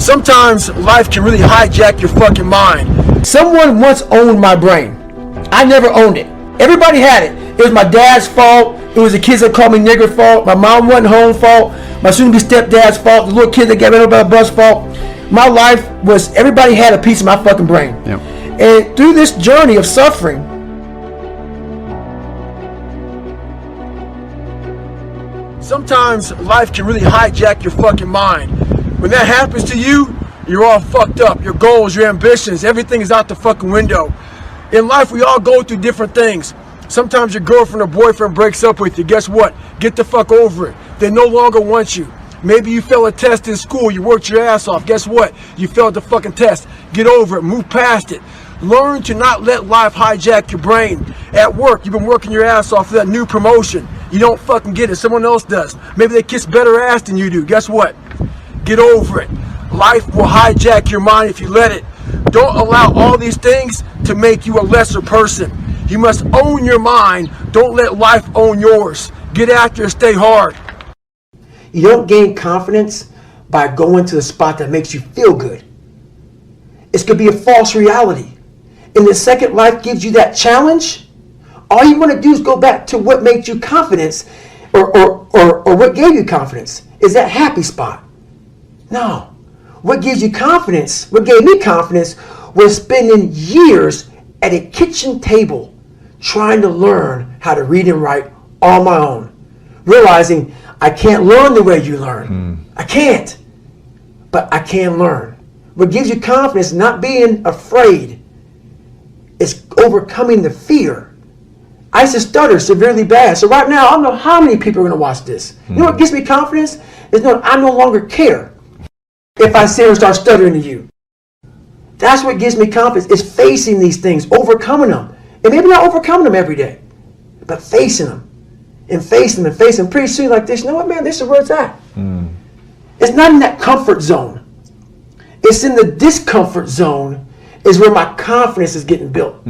Sometimes life can really hijack your fucking mind. Someone once owned my brain. I never owned it. Everybody had it. It was my dad's fault. It was the kids that called me nigger fault. My mom wasn't home fault. My soon-to-be stepdad's fault. The little kid that got ran over by a bus fault. My life was, everybody had a piece of my fucking brain. Yep. And through this journey of suffering, sometimes life can really hijack your fucking mind. When that happens to you, you're all fucked up. Your goals, your ambitions, everything is out the fucking window. In life, we all go through different things. Sometimes your girlfriend or boyfriend breaks up with you. Guess what? Get the fuck over it. They no longer want you. Maybe you failed a test in school. You worked your ass off. Guess what? You failed the fucking test. Get over it. Move past it. Learn to not let life hijack your brain. At work, you've been working your ass off for that new promotion. You don't fucking get it. Someone else does. Maybe they kiss better ass than you do. Guess what? Get over it. Life will hijack your mind if you let it. Don't allow all these things to make you a lesser person. You must own your mind. Don't let life own yours. Get after it. Stay hard. You don't gain confidence by going to the spot that makes you feel good. It's going to be a false reality. And the second life gives you that challenge, all you want to do is go back to what made you confidence or what gave you confidence. Is that happy spot? No. What gives you confidence, what gave me confidence, was spending years at a kitchen table trying to learn how to read and write on my own. Realizing I can't learn the way you learn. I can't. But I can learn. What gives you confidence, not being afraid, is overcoming the fear. I used to stutter severely bad. So right now, I don't know how many people are going to watch this. You know what gives me confidence? Is knowing I no longer care if I sit and start stuttering to you. That's what gives me confidence, is facing these things, overcoming them. And maybe not overcoming them every day, but facing them. And facing them and facing them. Pretty soon like this, you know what, man, this is where it's at. It's not in that comfort zone. It's in the discomfort zone is where my confidence is getting built.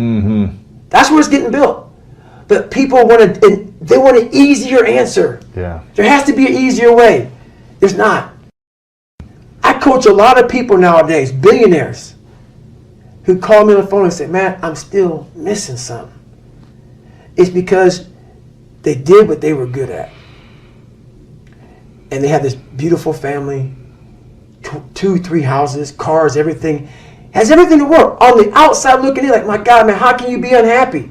That's where it's getting built. But people want an easier answer. Yeah. There has to be an easier way. There's not. I coach a lot of people nowadays, billionaires, who call me on the phone and say, man, I'm still missing something. It's because they did what they were good at. And they have this beautiful family, 2-3 houses, cars, everything. Has everything to work. On the outside looking in, like, my God, man, how can you be unhappy?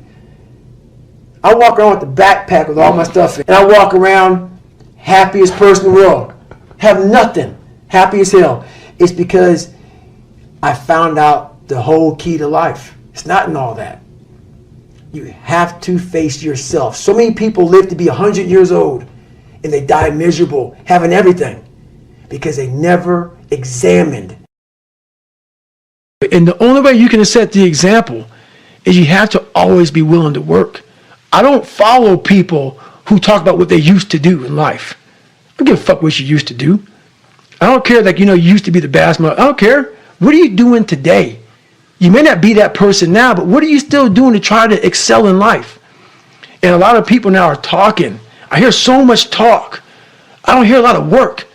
I walk around with the backpack with all my stuff in, and I walk around happiest person in the world. Have nothing. Happy as hell. It's because I found out the whole key to life. It's not in all that. You have to face yourself. So many people live to be 100 years old and they die miserable, having everything, because they never examined. And the only way you can set the example is you have to always be willing to work. I don't follow people who talk about what they used to do in life. I don't give a fuck what you used to do. I don't care that, you used to be the best mother. I don't care. What are you doing today? You may not be that person now, but what are you still doing to try to excel in life? And a lot of people now are talking. I hear so much talk. I don't hear a lot of work.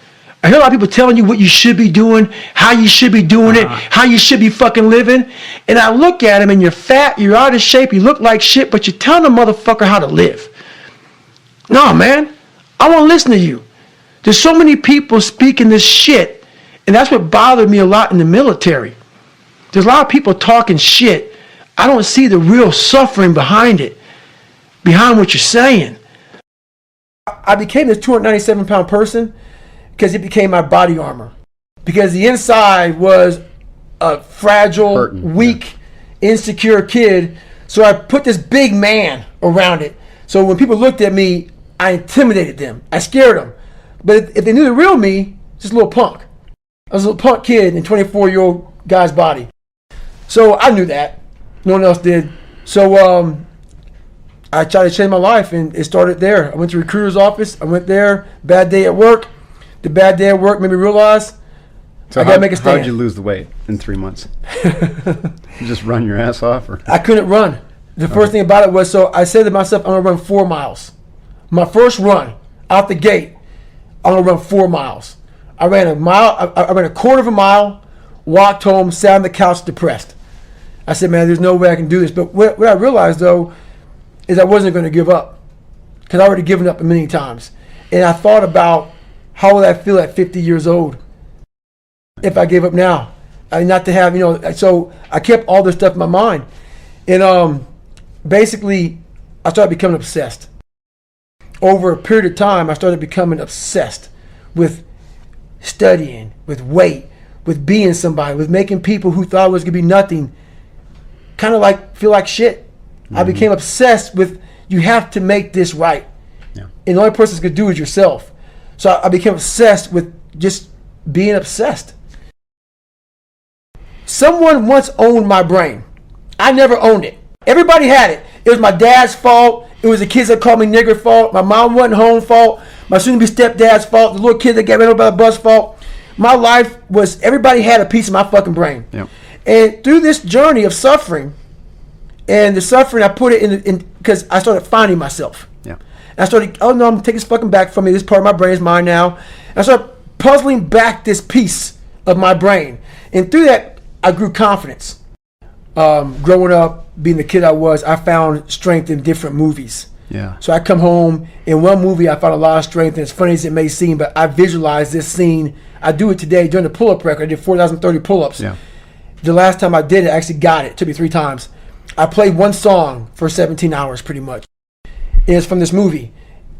I hear a lot of people telling you what you should be doing, how you should be doing it, how you should be fucking living. And I look at them and you're fat, you're out of shape, you look like shit, but you're telling a motherfucker how to live. No, man. I won't listen to you. There's so many people speaking this shit, and that's what bothered me a lot in the military. There's a lot of people talking shit. I don't see the real suffering behind it, behind what you're saying. I became this 297-pound person because it became my body armor. Because the inside was a fragile, weak, insecure kid. So I put this big man around it. So when people looked at me, I intimidated them. I scared them. But if they knew the real me, just a little punk. I was a little punk kid in a 24-year-old guy's body. So I knew that. No one else did. So I tried to change my life, and it started there. I went to the recruiter's office. I went there. Bad day at work. The bad day at work made me realize I got to make a stand. How did you lose the weight in 3 months? You just run your ass off? Or? I couldn't run. The first thing about it was, so I said to myself, I'm going to run 4 miles. My first run out the gate, I'm going to run 4 miles. I ran a mile. I ran a quarter of a mile, walked home, sat on the couch depressed. I said, man, there's no way I can do this. But what I realized, though, is I wasn't going to give up because I already given up a million times. And I thought about how would I feel at 50 years old if I gave up now? Not to have, so I kept all this stuff in my mind. And basically, I started becoming obsessed. Over a period of time, I started becoming obsessed with studying, with weight, with being somebody, with making people who thought it was going to be nothing kind of like feel like shit. I became obsessed with, you have to make this right. Yeah. And the only person that's going to do it is yourself. So I became obsessed with just being obsessed. Someone once owned my brain. I never owned it. Everybody had it. It was my dad's fault. It was the kids that called me nigger fault. My mom wasn't home fault. My soon-to-be stepdad's fault. The little kid that got ran over by the bus fault. My life was, everybody had a piece of my fucking brain. Yep. And through this journey of suffering, and the suffering, I put it in because I started finding myself. Yeah. And I started, oh no, I'm taking this fucking back from me. This part of my brain is mine now. And I started puzzling back this piece of my brain. And through that, I grew confidence. Growing up, being the kid I was, I found strength in different movies. Yeah. So I come home, in one movie I found a lot of strength, and as funny as it may seem, but I visualized this scene. I do it today during the pull-up record. I did 4,030 pull-ups. Yeah. The last time I did it, I actually got it. It took me 3 times. I played one song for 17 hours pretty much. And it's from this movie,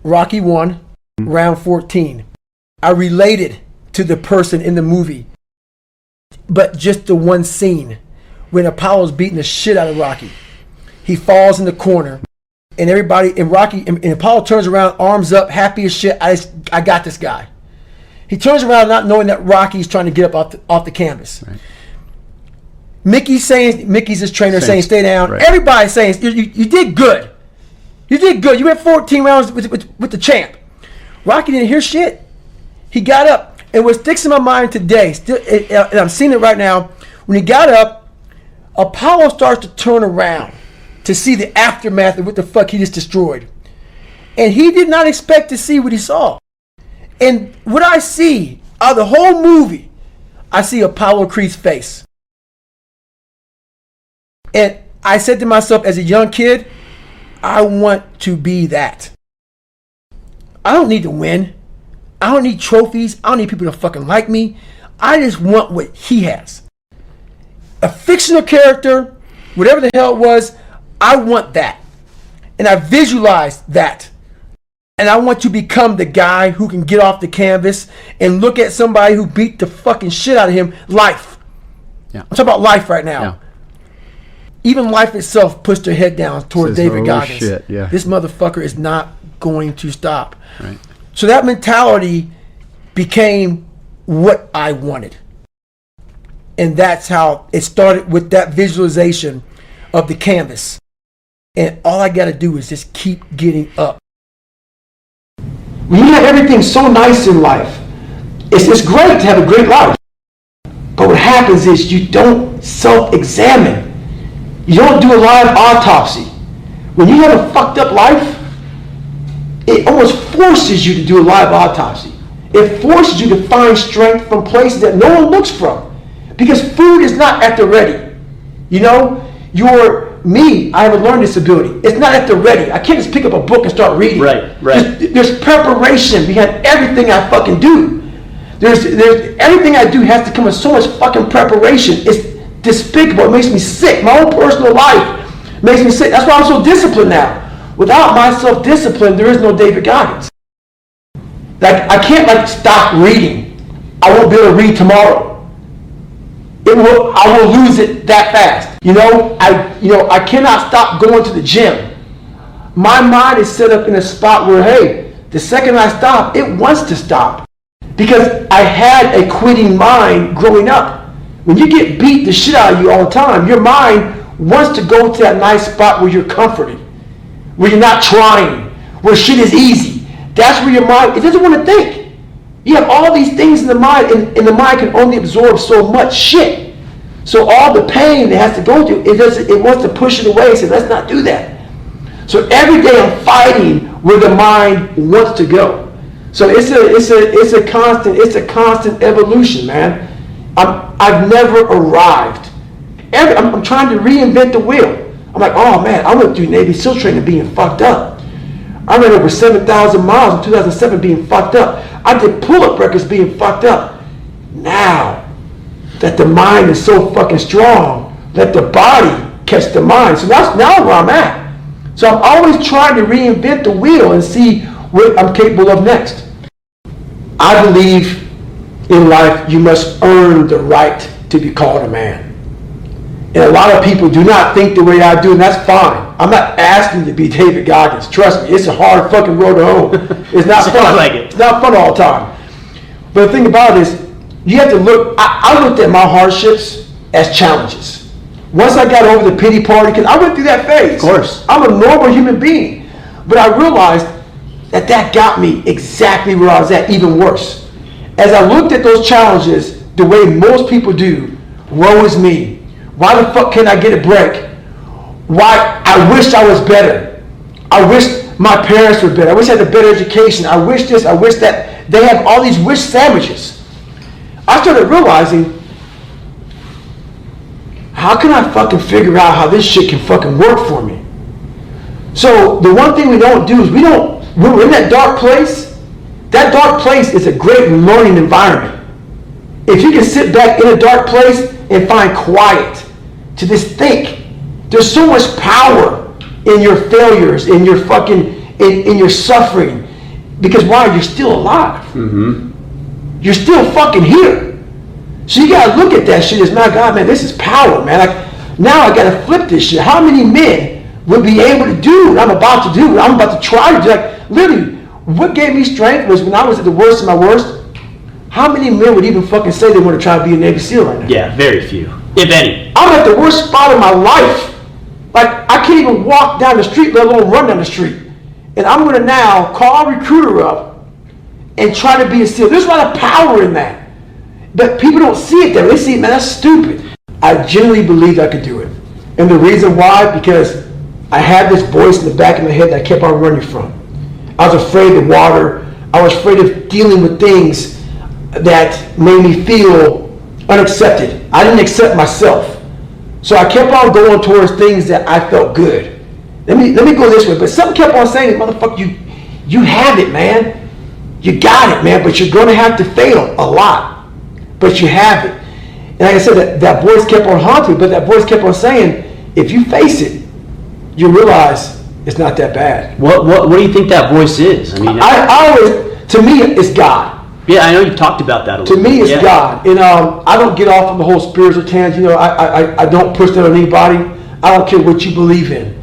Rocky 1, round 14. I related to the person in the movie, but just the one scene when Apollo's beating the shit out of Rocky. He falls in the corner, and everybody, and Rocky, and Apollo turns around, arms up, happy as shit. I got this guy. He turns around not knowing that Rocky's trying to get up off the canvas. Right. Mickey's his trainer saying stay down. Right. Everybody's saying you did good. You did good. You went 14 rounds with the champ. Rocky didn't hear shit. He got up, and what sticks in my mind today, and I'm seeing it right now, when he got up, Apollo starts to turn around to see the aftermath of what the fuck he just destroyed. And he did not expect to see what he saw. And what I see out of the whole movie, I see Apollo Creed's face. And I said to myself as a young kid, I want to be that. I don't need to win. I don't need trophies. I don't need people to fucking like me. I just want what he has. A fictional character, whatever the hell it was, I want that. And I visualized that. And I want to become the guy who can get off the canvas and look at somebody who beat the fucking shit out of him. Life. Yeah. I'm talking about life right now. Yeah. Even life itself puts their head down towards Says, David oh, Goggins. shit, yeah. This motherfucker is not going to stop. Right. So that mentality became what I wanted. And that's how it started, with that visualization of the canvas. And all I got to do is just keep getting up. When you have everything so nice in life, it's great to have a great life. But what happens is you don't self-examine. You don't do a live autopsy. When you have a fucked up life, it almost forces you to do a live autopsy. It forces you to find strength from places that no one looks from. Because food is not at the ready. You know, I have a learning disability. It's not at the ready. I can't just pick up a book and start reading. Right. There's preparation behind everything I fucking do. There's everything I do has to come with so much fucking preparation. It's despicable. It makes me sick. My own personal life makes me sick. That's why I'm so disciplined now. Without my self-discipline, there is no David Goggins. Like, I can't stop reading. I won't be able to read tomorrow. I will lose it that fast. I cannot stop going to the gym. My mind is set up in a spot where, hey, the second I stop, it wants to stop. Because I had a quitting mind growing up. When you get beat the shit out of you all the time, your mind wants to go to that nice spot where you're comforted, where you're not trying, where shit is easy. That's where your mind, it doesn't want to think. You have all these things in the mind, and the mind can only absorb so much shit. So all the pain it has to go through, it wants to push it away and say, let's not do that. So every day I'm fighting where the mind wants to go. So it's a constant evolution, man. I've never arrived. I'm trying to reinvent the wheel. I'm like, oh man, I went through Navy SEAL training being fucked up. I ran over 7,000 miles in 2007 being fucked up. I did pull-up records being fucked up. Now that the mind is so fucking strong, let the body catch the mind. So that's now where I'm at. So I'm always trying to reinvent the wheel and see what I'm capable of next. I believe in life you must earn the right to be called a man. And a lot of people do not think the way I do, and that's fine. I'm not asking to be David Goggins. Trust me, it's a hard fucking road to home. It's not fun. like it. It's not fun all the time. But the thing about it is, you have to look. I looked at my hardships as challenges. Once I got over the pity party, because I went through that phase. Of course. I'm a normal human being. But I realized that got me exactly where I was at, even worse. As I looked at those challenges the way most people do, woe is me. Why the fuck can't I get a break? Why? I wish I was better. I wish my parents were better. I wish I had a better education. I wish this, I wish that. They have all these wish sandwiches. I started realizing, how can I fucking figure out how this shit can fucking work for me? So the one thing we don't do is when we're in that dark place is a great learning environment. If you can sit back in a dark place and find quiet to just think, there's so much power in your failures, in your fucking, in your suffering. Because why? You're still alive. Mm-hmm. You're still fucking here. So you gotta look at that shit as, my God, man, this is power, man. Like, now I gotta flip this shit. How many men would be able to do what I'm about to do, what I'm about to try to do? Like, literally, what gave me strength was when I was at the worst of my worst. How many men would even fucking say they want to try to be a Navy SEAL right now? Yeah, very few, if any. I'm at the worst spot of my life. Like, I can't even walk down the street, let alone run down the street. And I'm going to now call a recruiter up and try to be a SEAL. There's a lot of power in that. But people don't see it there. They see it, man, that's stupid. I genuinely believed I could do it. And the reason why, because I had this voice in the back of my head that I kept on running from. I was afraid of water. I was afraid of dealing with things that made me feel unaccepted. I didn't accept myself. So I kept on going towards things that I felt good. Let me go this way. But something kept on saying, motherfucker, you have it, man. You got it, man. But you're going to have to fail a lot. But you have it. And like I said, that voice kept on haunting me. But that voice kept on saying, if you face it, you realize it's not that bad. What do you think that voice is? I mean, I always, to me, it's God. Yeah, I know you talked about that a little To me, bit. it's God. And I don't get off on the whole spiritual tangent. You know, I don't push that on anybody. I don't care what you believe in.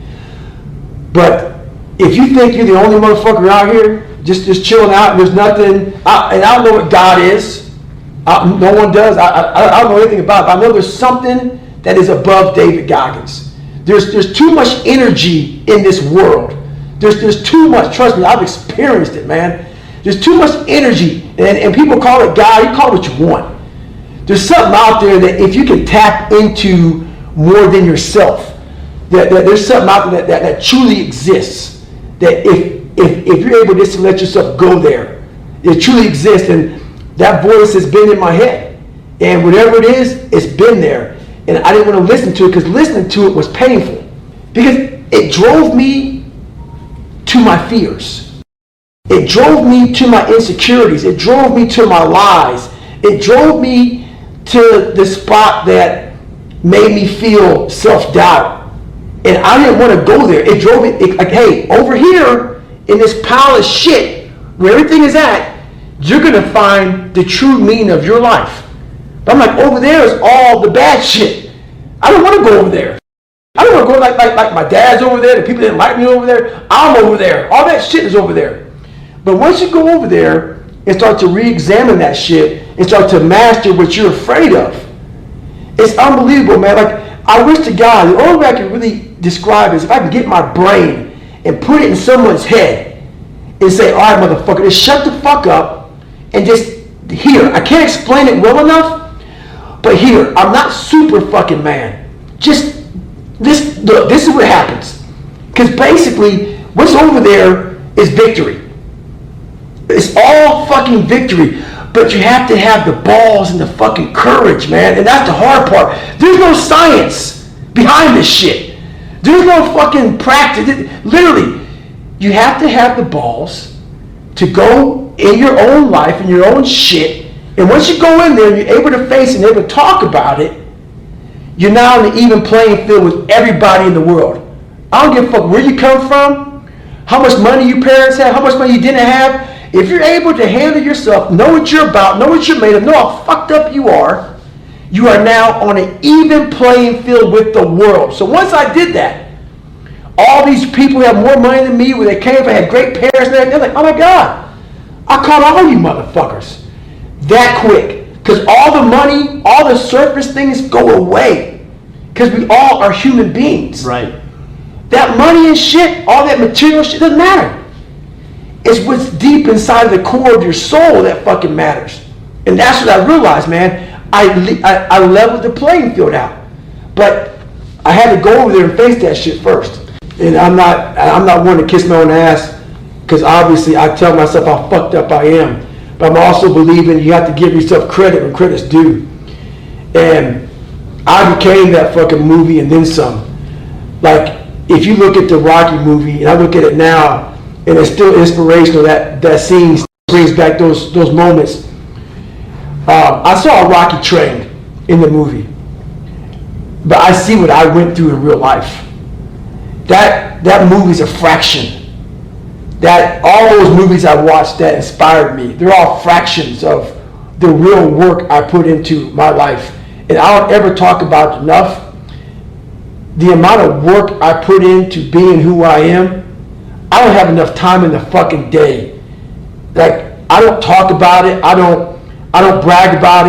But if you think you're the only motherfucker out here, just chilling out, and there's nothing, and I don't know what God is. No one does. I don't know anything about it. But I know there's something that is above David Goggins. There's too much energy in this world. There's too much. Trust me, I've experienced it, man. There's too much energy, and people call it God. You call it what you want. There's something out there that if you can tap into more than yourself, that there's something out there that truly exists. That if you're able just to let yourself go there, it truly exists. And that voice has been in my head, and whatever it is, it's been there. And I didn't want to listen to it because listening to it was painful, because it drove me to my fears. It drove me to my insecurities. It drove me to my lies. It drove me to the spot that made me feel self-doubt. And I didn't want to go there. It drove me, like, hey, over here in this pile of shit where everything is at, you're going to find the true meaning of your life. But I'm like, over there is all the bad shit. I don't want to go over there. I don't want to go like my dad's over there, the people that didn't like me over there. I'm over there. All that shit is over there. But once you go over there and start to re-examine that shit and start to master what you're afraid of, it's unbelievable, man. Like, I wish to God, the only way I can really describe it is if I can get my brain and put it in someone's head and say, all right, motherfucker, just shut the fuck up and just hear. I can't explain it well enough, but here, I'm not super fucking man. Just, this is what happens. Because basically, what's over there is victory. It's all fucking victory. But you have to have the balls and the fucking courage, man. And that's the hard part. There's no science behind this shit. There's no fucking practice. Literally, you have to have the balls to go in your own life, in your own shit. And once you go in there and you're able to face it and able to talk about it, you're now on an even playing field with everybody in the world. I don't give a fuck where you come from, how much money your parents had, how much money you didn't have. If you're able to handle yourself, know what you're about, know what you're made of, know how fucked up you are now on an even playing field with the world. So once I did that, all these people who have more money than me, where they came from, had great parents and everything, they're like, oh my God, I caught all you motherfuckers that quick. Because all the money, all the surface things go away. Because we all are human beings. Right. That money and shit, all that material shit, doesn't matter. It's what's deep inside the core of your soul that fucking matters. And that's what I realized, man. I leveled the playing field out. But I had to go over there and face that shit first. And I'm not one to kiss my own ass, because obviously I tell myself how fucked up I am. But I'm also believing you have to give yourself credit when credit's due. And I became that fucking movie and then some. Like, if you look at the Rocky movie, and I look at it now, and it's still inspirational, that scene brings back those moments. I saw a Rocky train in the movie, but I see what I went through in real life. That movie's a fraction. That all those movies I watched that inspired me, they're all fractions of the real work I put into my life. And I don't ever talk about it enough. The amount of work I put into being who I am, I don't have enough time in the fucking day. Like, I don't talk about it. I don't brag about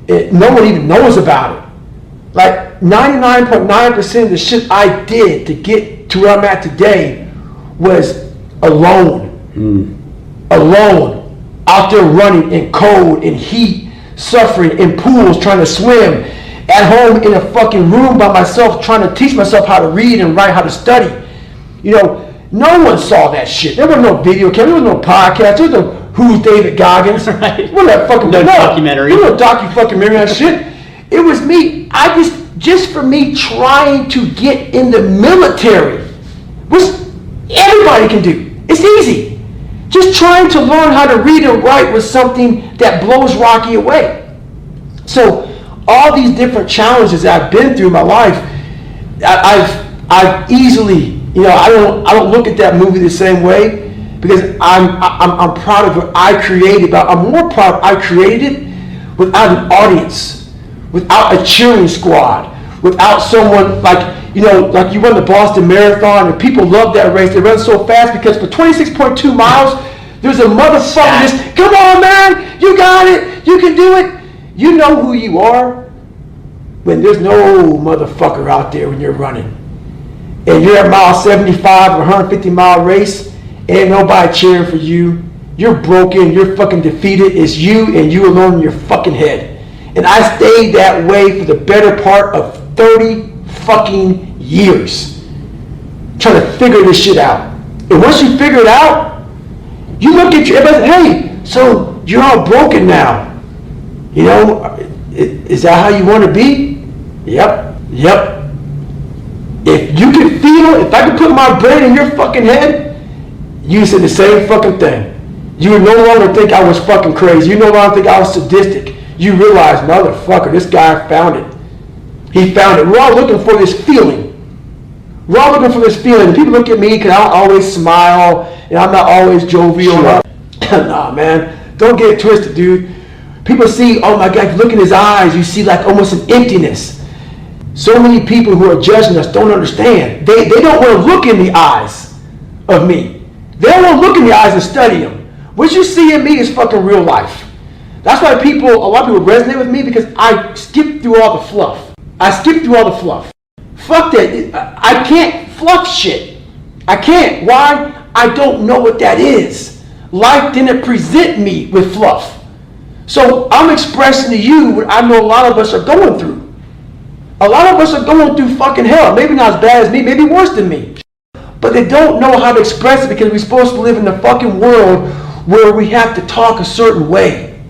it. No one even knows about it. Like 99.9% of the shit I did to get to where I'm at today was alone. Alone. Out there running in cold, in heat, suffering, in pools, trying to swim. At home in a fucking room by myself, trying to teach myself how to read and write, how to study. You know, no one saw that shit. There was no video camera, there was no podcast, there was no Who's David Goggins. Right. There was that fucking documentary. There was no documentary on that shit. It was me. Just for me trying to get in the military, which everybody can do. It's easy. Just trying to learn how to read and write was something that blows Rocky away. So all these different challenges that I've been through in my life, I've easily, you know, I don't look at that movie the same way, because I'm proud of what I created, but I'm more proud I created it without an audience, without a cheering squad, without someone like, you know, like you run the Boston Marathon and people love that race. They run so fast because for 26.2 miles, there's a motherfucker just, come on man, you got it, you can do it. You know who you are when there's no motherfucker out there when you're running. And you're at mile 75 or 150 mile race, ain't nobody cheering for you. You're broken, you're fucking defeated. It's you and you alone in your fucking head. And I stayed that way for the better part of 30 fucking years. Trying to figure this shit out. And once you figure it out, you look at everybody, hey, so you're all broken now. You know, is that how you want to be? Yep. If you can feel, if I can put my brain in your fucking head, you said the same fucking thing. You would no longer think I was fucking crazy. You no longer think I was sadistic. You realize, motherfucker, this guy found it. He found it. We're all looking for this feeling. We're all looking for this feeling. And people look at me because I don't always smile and I'm not always jovial. Nah, man. Don't get it twisted, dude. People see, oh my God, if you look in his eyes, you see like almost an emptiness. So many people who are judging us don't understand. They don't want to look in the eyes of me. They don't want to look in the eyes and study them. What you see in me is fucking real life. That's why a lot of people resonate with me, because I skip through all the fluff. Fuck that. I can't fluff shit. I can't. Why? I don't know what that is. Life didn't present me with fluff. So I'm expressing to you what I know a lot of us are going through. A lot of us are going through fucking hell. Maybe not as bad as me, maybe worse than me. But they don't know how to express it because we're supposed to live in the fucking world where we have to talk a certain way.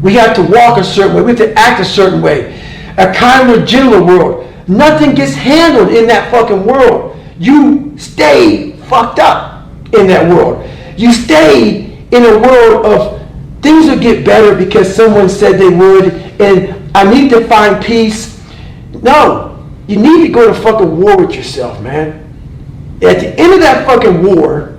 We have to walk a certain way. We have to act a certain way. A kinder, gentler world. Nothing gets handled in that fucking world. You stay fucked up in that world. You stay in a world of things will get better because someone said they would, and I need to find peace. No, you need to go to fucking war with yourself, man. At the end of that fucking war,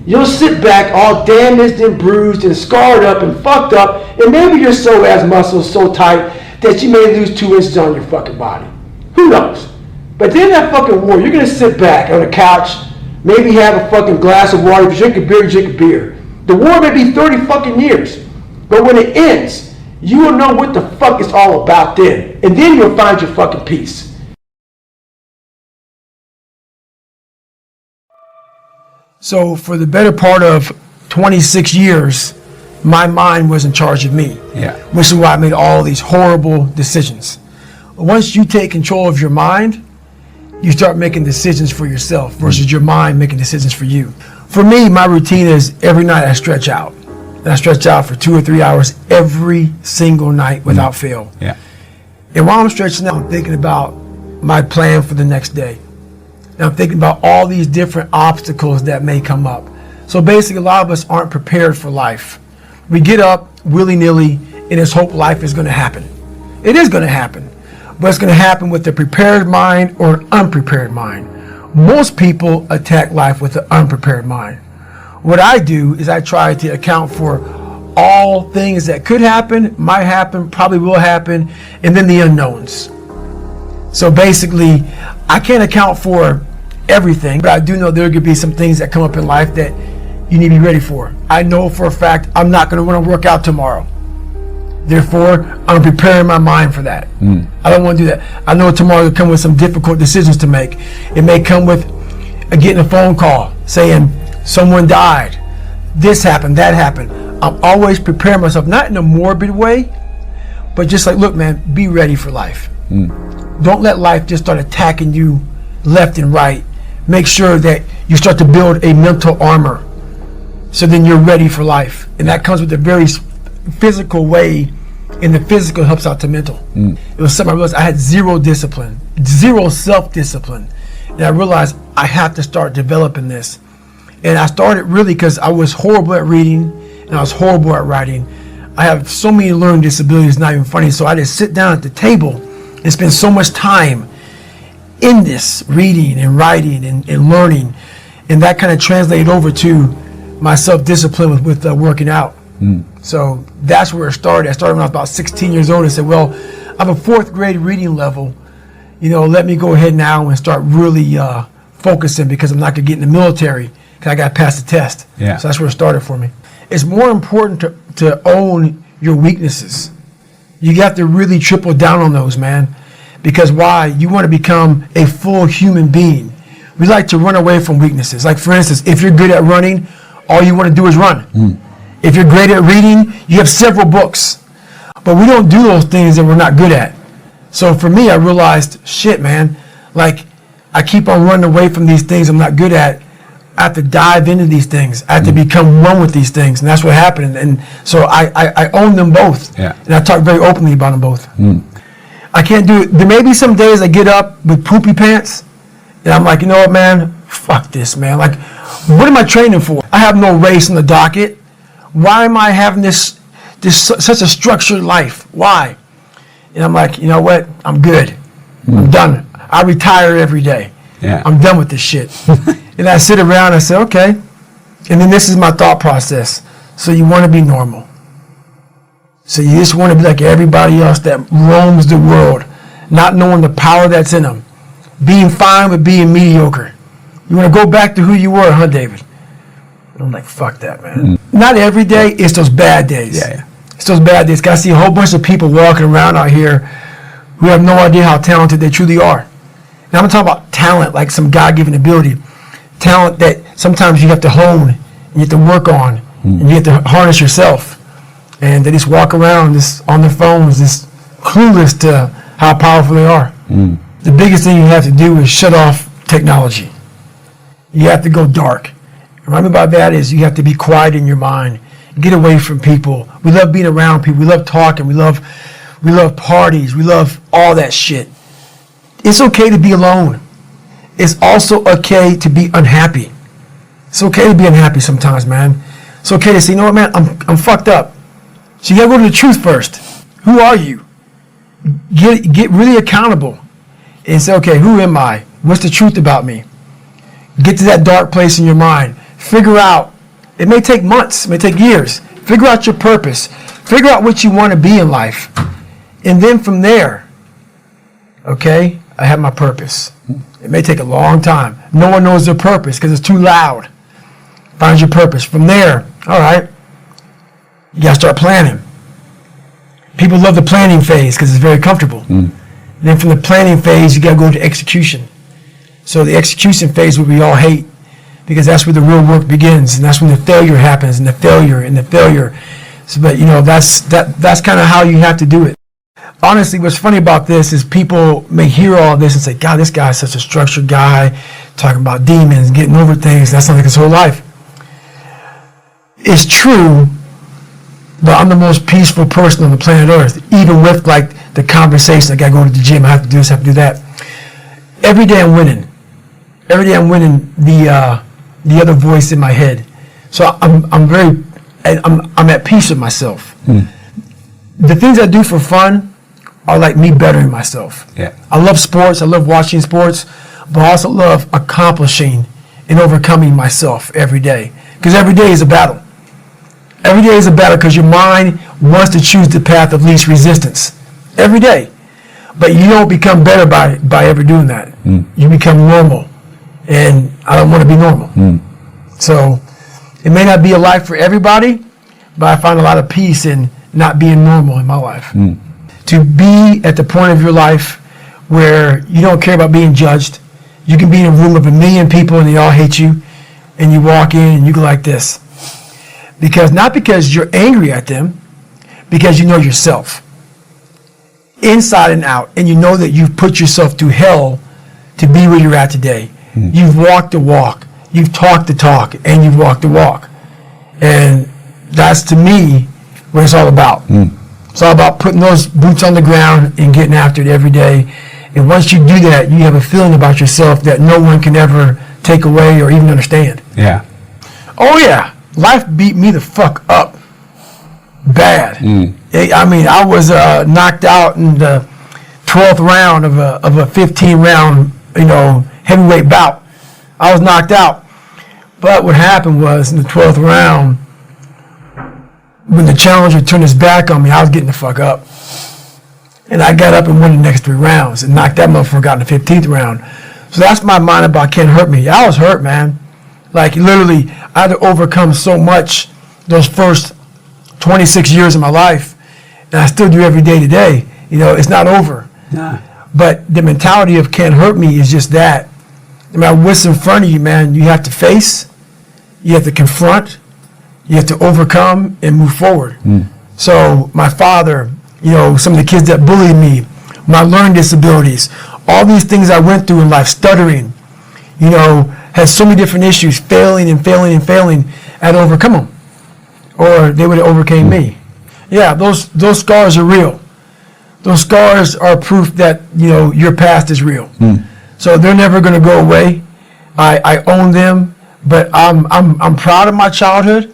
you'll sit back all damaged and bruised and scarred up and fucked up, and maybe your soul has muscles so tight that you may lose 2 inches on your fucking body. Who knows? But then that fucking war, you're gonna sit back on a couch, maybe have a fucking glass of water. If you drink a beer, you drink a beer. The war may be 30 fucking years, but when it ends, you will know what the fuck it's all about then, and then you'll find your fucking peace. So for the better part of 26 years, my mind was in charge of me. Yeah. Which is why I made all these horrible decisions. Once you take control of your mind, you start making decisions for yourself versus your mind making decisions for you. For me, my routine is every night I stretch out. And I stretch out for 2 or 3 hours every single night without fail. Yeah. And while I'm stretching out, I'm thinking about my plan for the next day. And I'm thinking about all these different obstacles that may come up. So basically, a lot of us aren't prepared for life. We get up willy-nilly and just hope life is going to happen. It is going to happen. But it's going to happen with a prepared mind or an unprepared mind. Most people attack life with an unprepared mind. What I do is I try to account for all things that could happen, might happen, probably will happen, and then the unknowns. So basically, I can't account for everything, but I do know there could be some things that come up in life that you need to be ready for. I know for a fact I'm not going to want to work out tomorrow. Therefore, I'm preparing my mind for that. I don't want to do that. I know tomorrow will come with some difficult decisions to make. It may come with getting a phone call saying someone died, this happened, that happened. I'm always preparing myself, not in a morbid way, but just like, look, man, be ready for life. Don't let life just start attacking you left and right. Make sure that you start to build a mental armor so then you're ready for life. And that comes with a very physical way, and the physical helps out the mental. It was something I realized I had zero discipline, zero self-discipline. And I realized I have to start developing this. And I started really because I was horrible at reading and I was horrible at writing. I have so many learning disabilities, it's not even funny. So I just sit down at the table and spend so much time in this reading and writing and learning. And that kind of translated over to my self-discipline with working out. So that's where it started. I started when I was about 16 years old and said, well, I have a 4th grade reading level. You know, let me go ahead now and start really focusing because I'm not going to get in the military because I got to pass the test. Yeah. So that's where it started for me. It's more important to own your weaknesses. You have to really triple down on those, man. Because why? You want to become a full human being. We like to run away from weaknesses. Like, for instance, if you're good at running, all you want to do is run. If you're great at reading, you have several books. But we don't do those things that we're not good at. So for me, I realized, shit, man, like I keep on running away from these things I'm not good at. I have to dive into these things. I have to become one with these things. And that's what happened. And so I own them both. Yeah. And I talk very openly about them both. I can't do it. There may be some days I get up with poopy pants and I'm like, you know what, man? Fuck this, man. Like, what am I training for? I have no race on the docket. Why am I having this such a structured life? Why? And I'm like, you know what? I'm good. I'm done. I retire every day. Yeah. I'm done with this shit. And I sit around and I say, okay. And then this is my thought process. So you want to be normal. So you just want to be like everybody else that roams the world, not knowing the power that's in them. Being fine with being mediocre. You want to go back to who you were, huh, David? And I'm like, fuck that, man. Not every day, it's those bad days. Yeah. It's those bad days. I see a whole bunch of people walking around out here who have no idea how talented they truly are. And I'm talking about talent, like some God-given ability. Talent that sometimes you have to hone, and you have to work on, and you have to harness yourself. And they just walk around just on their phones, just clueless to how powerful they are. The biggest thing you have to do is shut off technology. You have to go dark. And what I mean by that is you have to be quiet in your mind. get away from people. We love being around people. We love talking. We love parties. We love all that shit. It's okay to be alone. It's also okay to be unhappy. It's okay to be unhappy sometimes, man. It's okay to say, you know what, man, I'm fucked up. So you gotta go to the truth first. Who are you? Get really accountable and say, okay, who am I? What's the truth about me? Get to that dark place in your mind. Figure out, it may take months, it may take years. Figure out your purpose. Figure out what you want to be in life. And then from there, okay, I have my purpose. It may take a long time. No one knows their purpose because it's too loud. Find your purpose. From there, all right, you got to start planning. People love the planning phase because it's very comfortable. And then from the planning phase, you got to go to execution. So the execution phase, what we all hate, because that's where the real work begins, and that's when the failure happens, and the failure. So, but you know, that's kind of how you have to do it. Honestly, what's funny about this is people may hear all this and say, God, this guy's such a structured guy, talking about demons, getting over things. That's not like his whole life. It's true, but I'm the most peaceful person on the planet Earth, even with like the conversation. I got to go to the gym. I have to do this. I have to do that. Every day I'm winning. Every day I'm winning the other voice in my head. So I'm at peace with myself. The things I do for fun are like me bettering myself. Yeah. I love sports. I love watching sports, but I also love accomplishing and overcoming myself every day. Because every day is a battle. Every day is a battle because your mind wants to choose the path of least resistance. Every day. But you don't become better by ever doing that. You become normal. And I don't want to be normal. So it may not be a life for everybody, but I find a lot of peace in not being normal in my life. To be at the point of your life where you don't care about being judged. You can be in a room of 1 million people and they all hate you, and you walk in and you go like this. Not because you're angry at them, because you know yourself. Inside and out, and you know that you've put yourself through hell to be where you're at today. You've walked the walk, you've talked the talk, and you've walked the walk. And that's, to me, what it's all about. It's all about putting those boots on the ground and getting after it every day. And once you do that, you have a feeling about yourself that no one can ever take away or even understand. Yeah. Oh yeah, life beat me the fuck up bad. I mean, I was knocked out in the 12th round of a 15-round, heavyweight bout. I was knocked out. But what happened was, in the 12th round, when the challenger turned his back on me, I was getting the fuck up. And I got up and won the next 3 rounds and knocked that motherfucker out in the 15th round. So that's my mind about can't hurt me. I was hurt, man. Like, literally, I had to overcome so much those first 26 years of my life. And I still do every day today. It's not over. Nah. But the mentality of can't hurt me is just that. No matter what's in front of you, man, you have to face, you have to confront, you have to overcome and move forward. So my father, some of the kids that bullied me, my learning disabilities, all these things I went through in life, stuttering, had so many different issues, failing, I had to overcome them. Or they would have overcame me. Yeah, those scars are real. Those scars are proof that, your past is real. So they're never going to go away. I own them, but I'm proud of my childhood.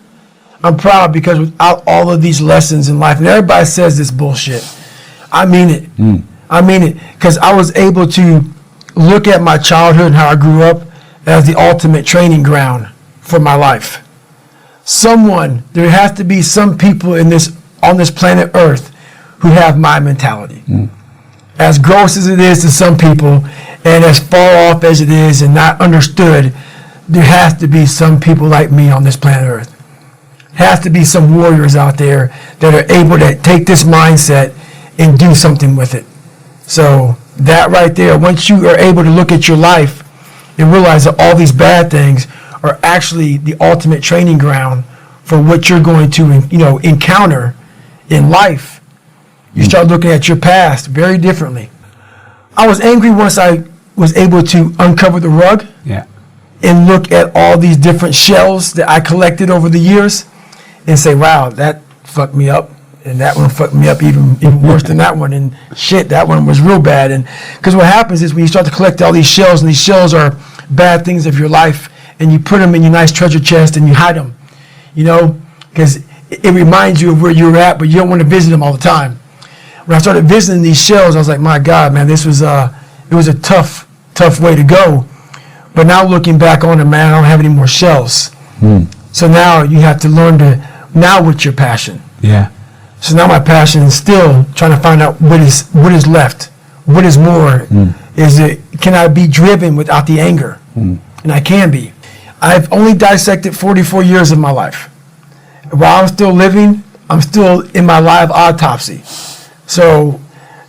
I'm proud because without all of these lessons in life, and everybody says this bullshit, I mean it. I mean it, because I was able to look at my childhood and how I grew up as the ultimate training ground for my life. There has to be some people on this planet Earth who have my mentality. As gross as it is to some people, and as far off as it is and not understood, there has to be some people like me on this planet Earth. Has to be some warriors out there that are able to take this mindset and do something with it. So that right there, once you are able to look at your life and realize that all these bad things are actually the ultimate training ground for what you're going to, encounter in life, you start looking at your past very differently. I was angry once I was able to uncover the rug and look at all these different shells that I collected over the years and say, wow, that fucked me up. And that one fucked me up even worse than that one. And shit, that one was real bad. And because what happens is when you start to collect all these shells, and these shells are bad things of your life, and you put them in your nice treasure chest and you hide them, because it reminds you of where you were at, but you don't want to visit them all the time. When I started visiting these shells, I was like, my God, man, this was it was a tough way to go. But now looking back on it, man, I don't have any more shells. So now you have to learn now what's your passion? Yeah. So now my passion is still trying to find out what is left, what is more. Can I be driven without the anger? And I can be. I've only dissected 44 years of my life. While I'm still living, I'm still in my live autopsy. So,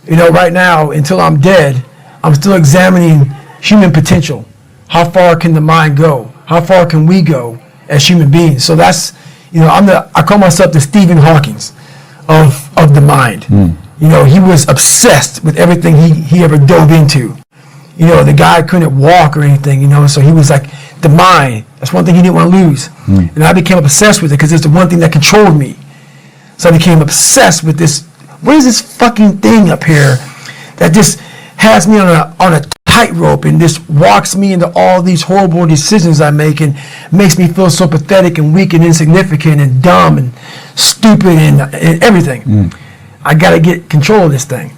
right now, until I'm dead, I'm still examining human potential. How far can the mind go? How far can we go as human beings? So that's, I call myself the Stephen Hawking's of the mind. He was obsessed with everything he ever dove into. The guy couldn't walk or anything, so he was like, the mind, that's one thing he didn't want to lose. And I became obsessed with it because it's the one thing that controlled me. So I became obsessed with this. What is this fucking thing up here that just has me on a tightrope and just walks me into all these horrible decisions I make and makes me feel so pathetic and weak and insignificant and dumb and stupid and everything. I got to get control of this thing.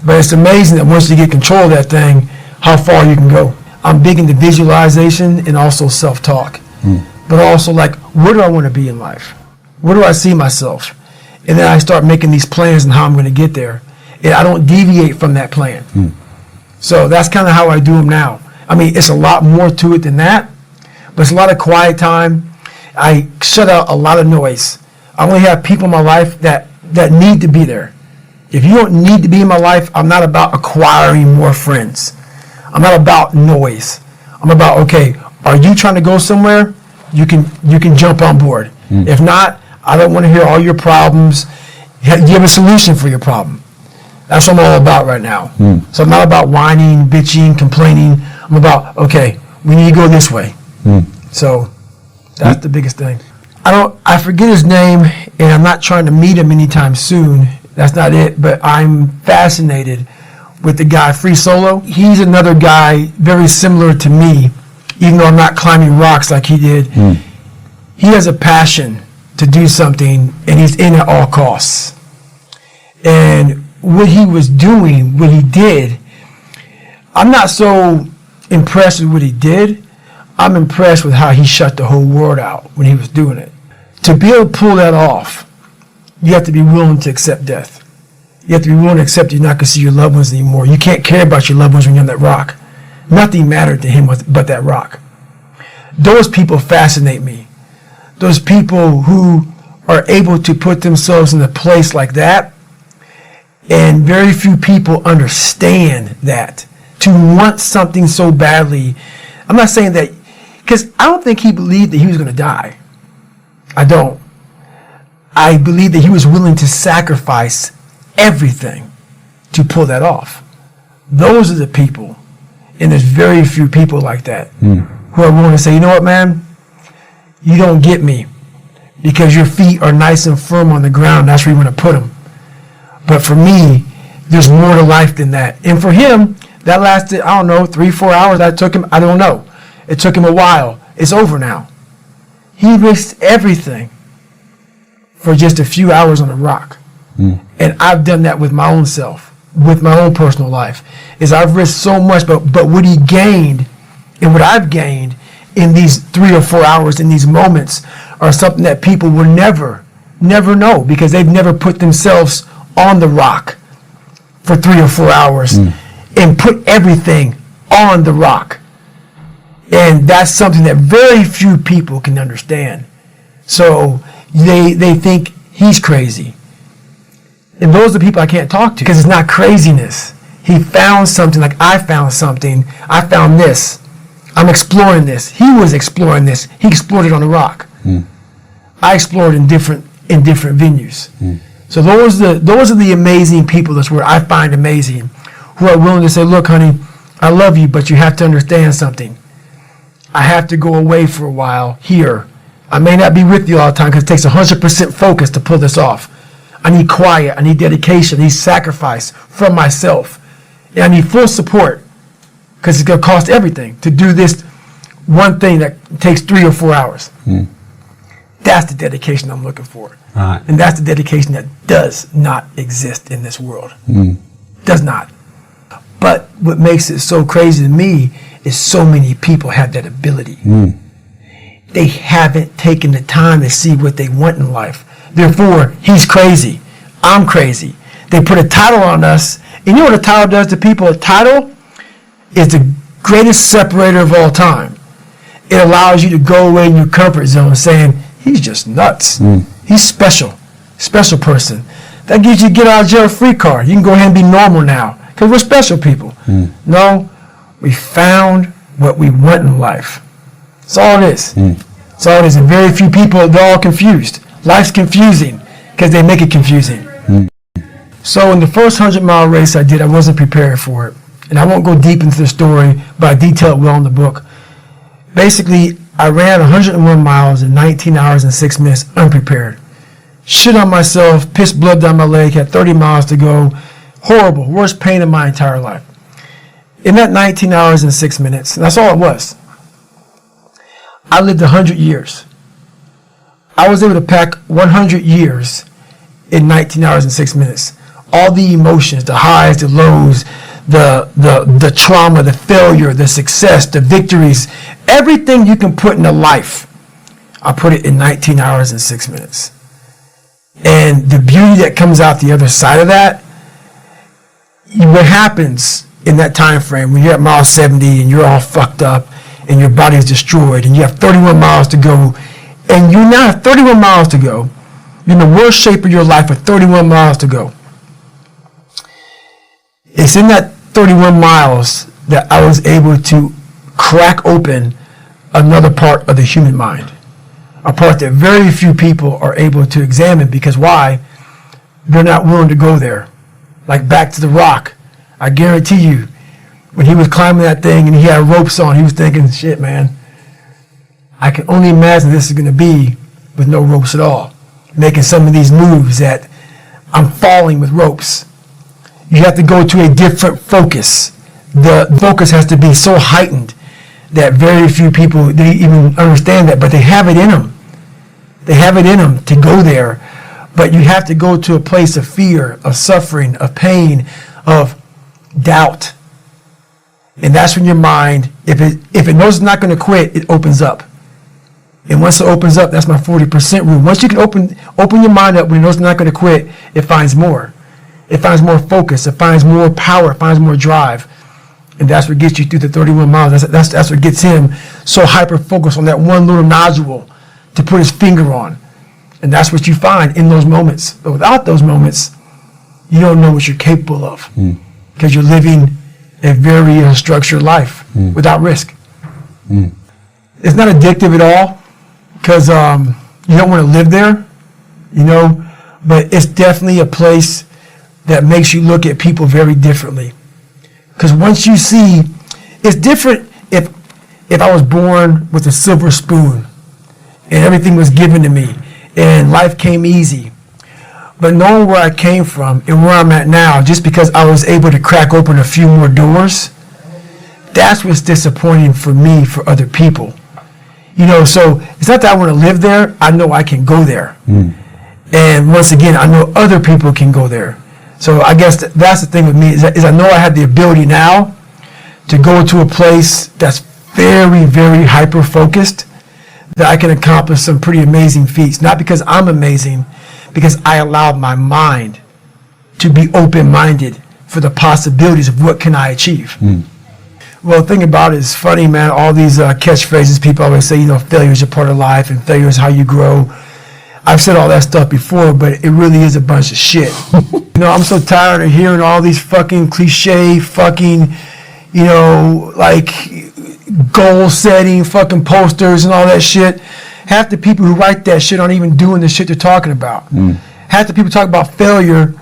But it's amazing that once you get control of that thing, how far you can go. I'm big into visualization and also self-talk. But also, like, where do I want to be in life? Where do I see myself? And then I start making these plans and how I'm going to get there. And I don't deviate from that plan. So that's kind of how I do them now. I mean, it's a lot more to it than that, but it's a lot of quiet time. I shut out a lot of noise. I only have people in my life that need to be there. If you don't need to be in my life, I'm not about acquiring more friends. I'm not about noise. I'm about, okay, are you trying to go somewhere? You can jump on board. If not, I don't want to hear all your problems. You have a solution for your problem. That's what I'm all about right now. So I'm not about whining, bitching, complaining. I'm about, okay, we need to go this way. So that's the biggest thing. I forget his name, and I'm not trying to meet him anytime soon. That's not it, but I'm fascinated with the guy, Free Solo. He's another guy very similar to me, even though I'm not climbing rocks like he did. He has a passion to do something, and he's in at all costs. And what he was doing, what he did, I'm not so impressed with what he did. I'm impressed with how he shut the whole world out when he was doing it. To be able to pull that off, you have to be willing to accept death. You have to be willing to accept you're not going to see your loved ones anymore. You can't care about your loved ones when you're on that rock. Nothing mattered to him but that rock. Those people fascinate me. Those people who are able to put themselves in a place like that, and very few people understand that. To want something so badly. I'm not saying that, because I don't think he believed that he was going to die. I don't. I believe that he was willing to sacrifice everything to pull that off. Those are the people, and there's very few people like that who are willing to say, you know what, man, you don't get me because your feet are nice and firm on the ground. That's where you want to put them. But for me, there's more to life than that. And for him, that lasted, 3-4 hours. That took him, I don't know. It took him a while. It's over now. He risked everything for just a few hours on a rock. And I've done that with my own self, with my own personal life, is I've risked so much, but what he gained and what I've gained in these 3 or 4 hours, in these moments, are something that people will never know, because they've never put themselves on the rock for 3 or 4 hours and put everything on the rock. And that's something that very few people can understand. So they think he's crazy. And those are the people I can't talk to, because it's not craziness. He found something like I found something. I found this. I'm exploring this. He was exploring this. He explored it on the rock. I explored in different venues. So those are the amazing people. That's where I find amazing, who are willing to say, look, honey, I love you, but you have to understand something. I have to go away for a while here. I may not be with you all the time because it takes 100% focus to pull this off. I need quiet. I need dedication. I need sacrifice from myself. And I need full support because it's going to cost everything to do this one thing that takes 3 or 4 hours. That's the dedication I'm looking for. Right. And that's the dedication that does not exist in this world. Does not. But what makes it so crazy to me is so many people have that ability. They haven't taken the time to see what they want in life. Therefore, he's crazy. I'm crazy. They put a title on us. And you know what a title does to people? A title is the greatest separator of all time. It allows you to go away in your comfort zone saying, he's just nuts. He's special. Special person. That gives you a get out of jail free card. You can go ahead and be normal now because we're special people. No, we found what we want in life. That's all it is. That's all it is. And very few people, they're all confused. Life's confusing because they make it confusing. So in the first 100-mile race I did, I wasn't prepared for it. And I won't go deep into the story, but I detail it well in the book. Basically, I ran 101 miles in 19 hours and 6 minutes unprepared. Shit on myself, pissed blood down my leg, had 30 miles to go. Horrible, worst pain in my entire life. In that 19 hours and 6 minutes, and that's all it was, I lived 100 years. I was able to pack 100 years in 19 hours and 6 minutes. All the emotions, the highs, the lows, the trauma, the failure, the success, the victories, everything you can put in a life, I put it in 19 hours and 6 minutes. And the beauty that comes out the other side of that, what happens in that time frame when you're at mile 70 and you're all fucked up and your body is destroyed and you have 31 miles to go, and you now have 31 miles to go, you're in the worst shape of your life with 31 miles to go. It's in that 31 miles that I was able to crack open another part of the human mind. A part that very few people are able to examine because why? They're not willing to go there. Like back to the rock. I guarantee you, when he was climbing that thing and he had ropes on, he was thinking, shit, man, I can only imagine this is going to be with no ropes at all. Making some of these moves that I'm falling with ropes. You have to go to a different focus. The focus has to be so heightened that very few people, they even understand that, but they have it in them. They have it in them to go there. But you have to go to a place of fear, of suffering, of pain, of doubt. And that's when your mind, if it knows it's not going to quit, it opens up. And once it opens up, that's my 40% rule. Once you can open your mind up when it knows it's not going to quit, it finds more. It finds more focus. It finds more power. It finds more drive. And that's what gets you through the 31 miles. That's what gets him so hyper-focused on that one little nodule to put his finger on. And that's what you find in those moments. But without those moments, you don't know what you're capable of. Because you're living a very structured life without risk. It's not addictive at all because you don't want to live there, you know. But it's definitely a place that makes you look at people very differently. Because once you see, it's different if I was born with a silver spoon and everything was given to me and life came easy. But knowing where I came from and where I'm at now, just because I was able to crack open a few more doors, that's what's disappointing for me, for other people. You know, so it's not that I want to live there. I know I can go there. And once again, I know other people can go there. So I guess that's the thing with me is I know I have the ability now to go to a place that's very, very hyper-focused, that I can accomplish some pretty amazing feats. Not because I'm amazing, because I allowed my mind to be open-minded for the possibilities of what can I achieve. Well, the thing about it is funny, man, all these catchphrases people always say, you know, failure is a part of life and failure is how you grow. I've said all that stuff before, but it really is a bunch of shit. You know, I'm so tired of hearing all these fucking cliche fucking, you know, like goal setting fucking posters and all that shit. Half the people who write that shit aren't even doing the shit they're talking about. Half the people talk about failure,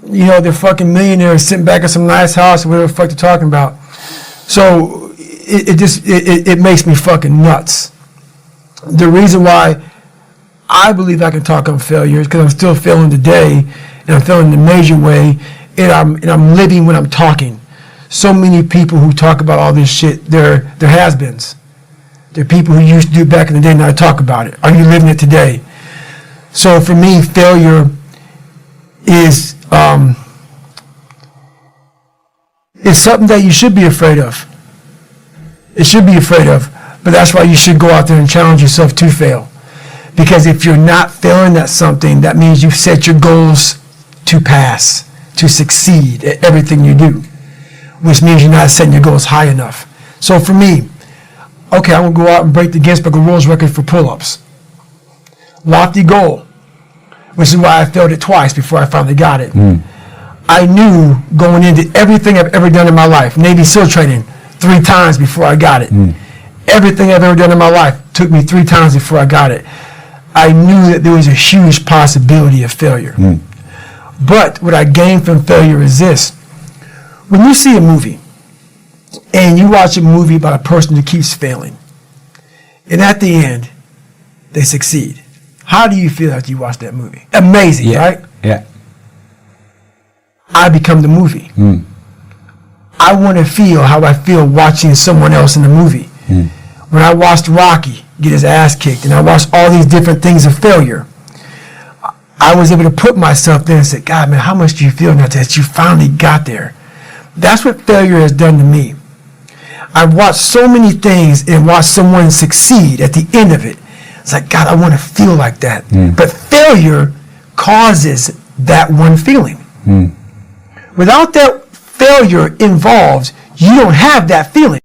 you know, they're fucking millionaires sitting back in some nice house or whatever the fuck they're talking about. So it makes me fucking nuts. The reason why I believe I can talk on failure is because I'm still failing today, and I'm failing in a major way, and I'm living when I'm talking. So many people who talk about all this shit, they're has-beens. They're people who used to do it back in the day, now talk about it. Are you living it today? So for me, failure is something that you should be afraid of. It should be afraid of, but that's why you should go out there and challenge yourself to fail. Because if you're not failing at something, that means you've set your goals to pass, to succeed at everything you do, which means you're not setting your goals high enough. So for me, okay, I'm gonna go out and break the Guinness Book of World Record for pull-ups. Lofty goal, which is why I failed it twice before I finally got it. I knew going into everything I've ever done in my life, Navy SEAL training 3 times before I got it. Everything I've ever done in my life took me 3 times before I got it. I knew that there was a huge possibility of failure. But what I gained from failure is this. When you see a movie, and you watch a movie about a person who keeps failing, and at the end, they succeed. How do you feel after you watch that movie? Amazing, right? Yeah. I become the movie. I want to feel how I feel watching someone else in the movie. When I watched Rocky get his ass kicked, and I watched all these different things of failure, I was able to put myself there and say, God, man, how much do you feel now that you finally got there? That's what failure has done to me. I've watched so many things and watched someone succeed at the end of it. It's like, God, I want to feel like that. But failure causes that one feeling. Without that failure involved, you don't have that feeling.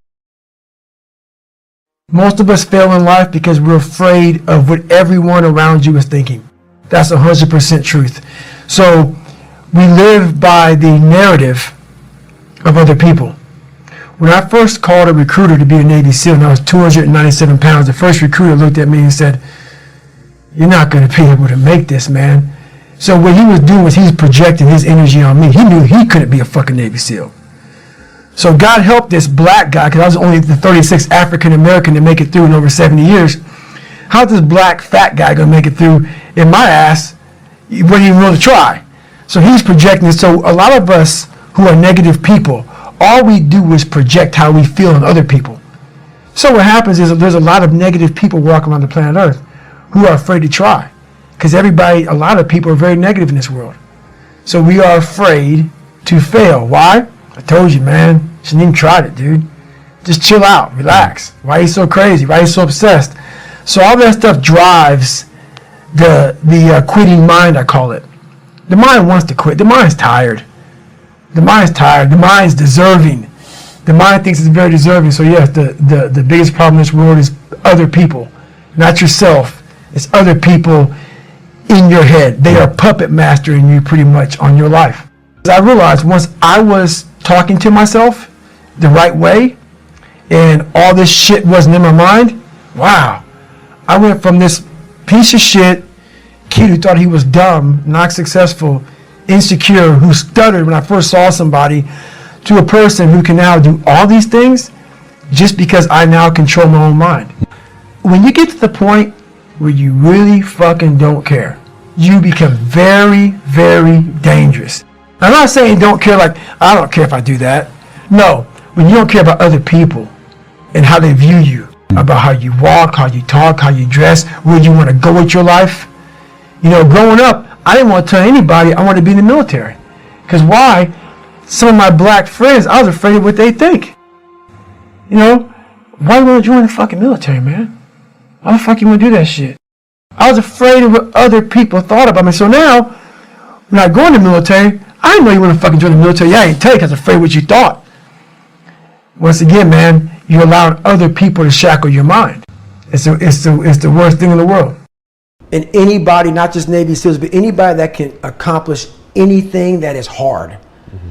Most of us fail in life because we're afraid of what everyone around you is thinking. That's 100% truth. So we live by the narrative of other people. When I first called a recruiter to be a Navy SEAL and I was 297 pounds, the first recruiter looked at me and said, you're not going to be able to make this, man. So what he was doing was he was projecting his energy on me. He knew he couldn't be a fucking Navy SEAL. So God help this black guy, because I was only the 36th African American to make it through in over 70 years. How's this black fat guy going to make it through in my ass? He wouldn't even want to try. So he's projecting. So a lot of us who are negative people, all we do is project how we feel on other people. So what happens is there's a lot of negative people walking around the planet Earth who are afraid to try. Because a lot of people are very negative in this world. So we are afraid to fail. Why? I told you, man. Shouldn't even tried it, dude. Just chill out, relax. Why are you so crazy? Why are you so obsessed? So all that stuff drives the quitting mind, I call it. The mind wants to quit. The mind's tired. The mind's tired. The mind's deserving. The mind thinks it's very deserving. So yes, the biggest problem in this world is other people, not yourself. It's other people in your head. They are puppet mastering you pretty much on your life. I realized once I was talking to myself the right way and all this shit wasn't in my mind, wow. I went from this piece of shit kid who thought he was dumb, not successful, insecure, who stuttered when I first saw somebody, to a person who can now do all these things just because I now control my own mind. When you get to the point where you really fucking don't care, you become very, very dangerous. I'm not saying don't care like, I don't care if I do that. No, when you don't care about other people and how they view you, about how you walk, how you talk, how you dress, where you want to go with your life. You know, growing up, I didn't want to tell anybody I wanted to be in the military. Because why? Some of my black friends, I was afraid of what they think. You know, why do you want to join the fucking military, man? Why the fuck you want to do that shit? I was afraid of what other people thought about me. So now, when I go in the military, I didn't know you want to fucking join the military. Yeah, I didn't tell you because I was afraid of what you thought. Once again, man, you're allowing other people to shackle your mind. It's the worst thing in the world. And anybody, not just Navy SEALs, but anybody that can accomplish anything that is hard. Mm-hmm.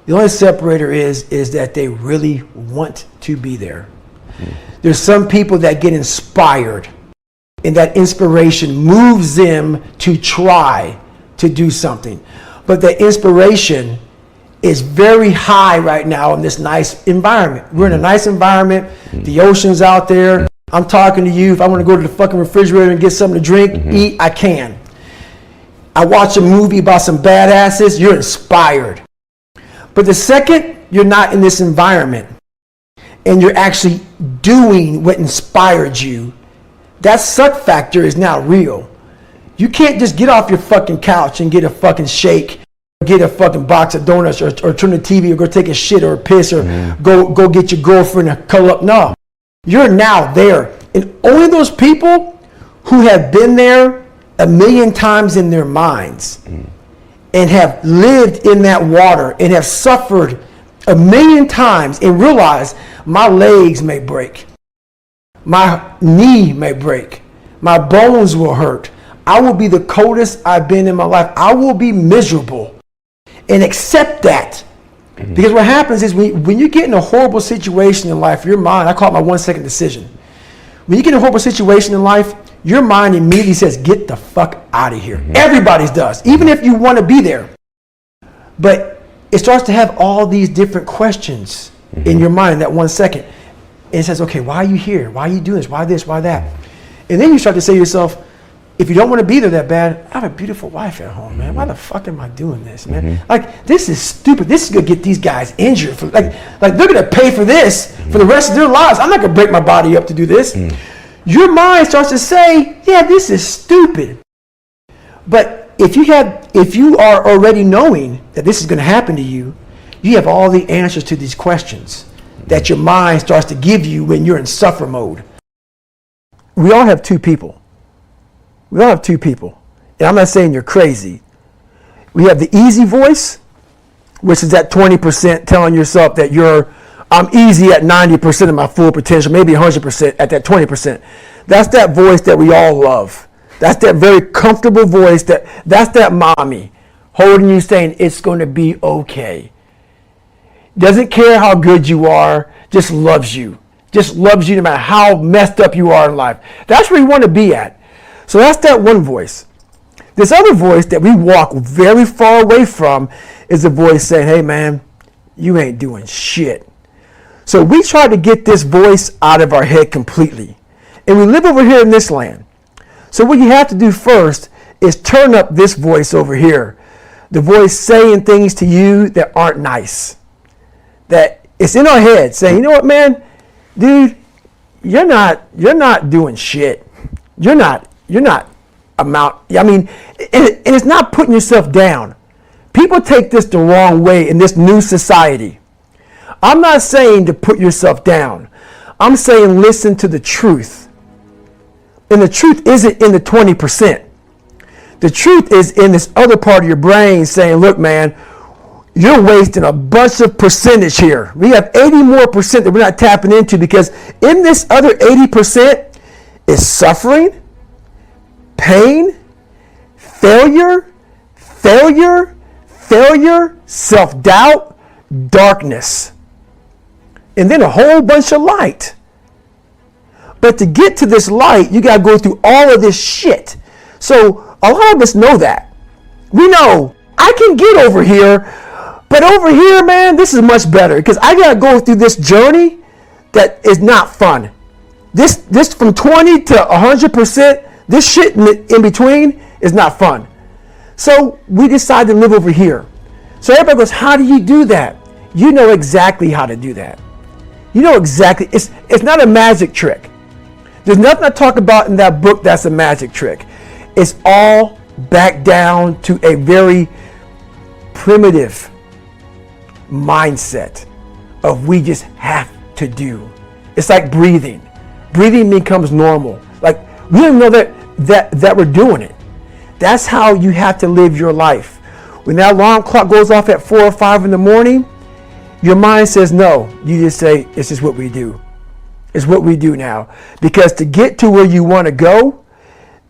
The only separator is that they really want to be there. Mm-hmm. There's some people that get inspired, and that inspiration moves them to try to do something. But the inspiration is very high right now in this nice environment. We're in a nice environment. The ocean's out there. I'm talking to you. If I want to go to the fucking refrigerator and get something to drink, eat, I can. I watch a movie about some badasses, you're inspired. But the second you're not in this environment and you're actually doing what inspired you, that suck factor is now real. You can't just get off your fucking couch and get a fucking shake, or get a fucking box of donuts, or turn the TV, or go take a shit or a piss, or go get your girlfriend to cuddle up. No, you're now there. And only those people who have been there a million times in their minds and have lived in that water and have suffered a million times and realize my legs may break, my knee may break, my bones will hurt, I will be the coldest I've been in my life, I will be miserable, and accept that. Because what happens is when you get in a horrible situation in life, your mind, I call it my 1 second decision. When you get in a horrible situation in life, your mind immediately says, get the fuck out of here. Everybody's does, even if you want to be there. But it starts to have all these different questions in your mind in that 1 second. And it says, okay, why are you here? Why are you doing this? Why this? Why that? And then you start to say to yourself, if you don't want to be there that bad, I have a beautiful wife at home, man. Why the fuck am I doing this, man? Like, this is stupid. This is going to get these guys injured. Like they're going to pay for this for the rest of their lives. I'm not going to break my body up to do this. Your mind starts to say, yeah, this is stupid. But if you are already knowing that this is going to happen to you, you have all the answers to these questions that your mind starts to give you when you're in suffer mode. We all have two people. We all have two people. And I'm not saying you're crazy. We have the easy voice, which is that 20% telling yourself that I'm easy at 90% of my full potential, maybe 100% at that 20%. That's that voice that we all love. That's that very comfortable voice, that's that mommy holding you saying it's going to be okay. Doesn't care how good you are, just loves you. Just loves you no matter how messed up you are in life. That's where you want to be at. So that's that one voice. This other voice that we walk very far away from is the voice saying, hey man, you ain't doing shit. So we try to get this voice out of our head completely. And we live over here in this land. So what you have to do first is turn up this voice over here. The voice saying things to you that aren't nice. That it's in our head saying, you know what, man, dude, you're not doing shit. You're not I mean, and it's not putting yourself down. People take this the wrong way in this new society. I'm not saying to put yourself down. I'm saying listen to the truth. And the truth isn't in the 20%. The truth is in this other part of your brain saying, look, man, you're wasting a bunch of percentage here. We have 80 more percent that we're not tapping into, because in this other 80% is suffering, pain, failure, self-doubt, darkness, and then a whole bunch of light. But to get to this light, you got to go through all of this shit. So a lot of us know that. We know I can get over here, but over here, man, this is much better, because I got to go through this journey that is not fun. This from 20 to 100%, this shit in between is not fun. So we decide to live over here. So everybody goes, how do you do that? You know exactly how to do that. You know exactly. It's not a magic trick. There's nothing I talk about in that book that's a magic trick. It's all back down to a very primitive mindset of we just have to do. It's like breathing. Breathing becomes normal. Like we don't know that we're doing it. That's how you have to live your life. When that alarm clock goes off at 4 or 5 in the morning, your mind says no. You just say, it's just what we do. It's what we do now. Because to get to where you want to go,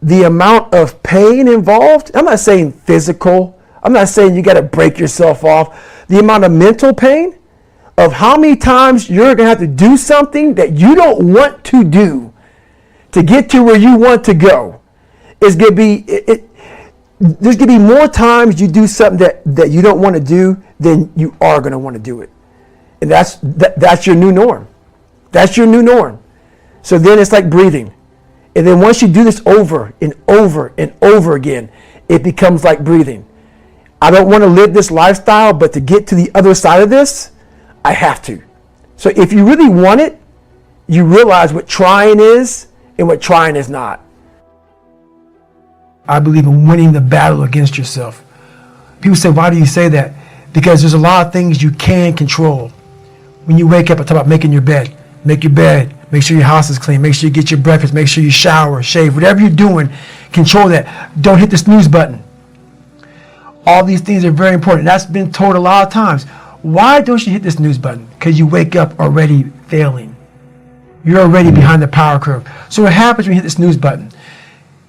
the amount of pain involved, I'm not saying physical, I'm not saying you got to break yourself off. The amount of mental pain of how many times you're going to have to do something that you don't want to do to get to where you want to go is going to be, there's going to be more times you do something that you don't want to do than you are going to want to do it. And that's your new norm. That's your new norm. So then it's like breathing. And then once you do this over and over and over again, it becomes like breathing. I don't want to live this lifestyle, but to get to the other side of this, I have to. So if you really want it, you realize what trying is and what trying is not. I believe in winning the battle against yourself. People say, why do you say that? Because there's a lot of things you can control. When you wake up, I talk about making your bed. Make your bed. Make sure your house is clean. Make sure you get your breakfast. Make sure you shower, shave. Whatever you're doing, control that. Don't hit the snooze button. All these things are very important. That's been told a lot of times. Why don't you hit the snooze button? Because you wake up already failing. You're already behind the power curve. So what happens when you hit the snooze button?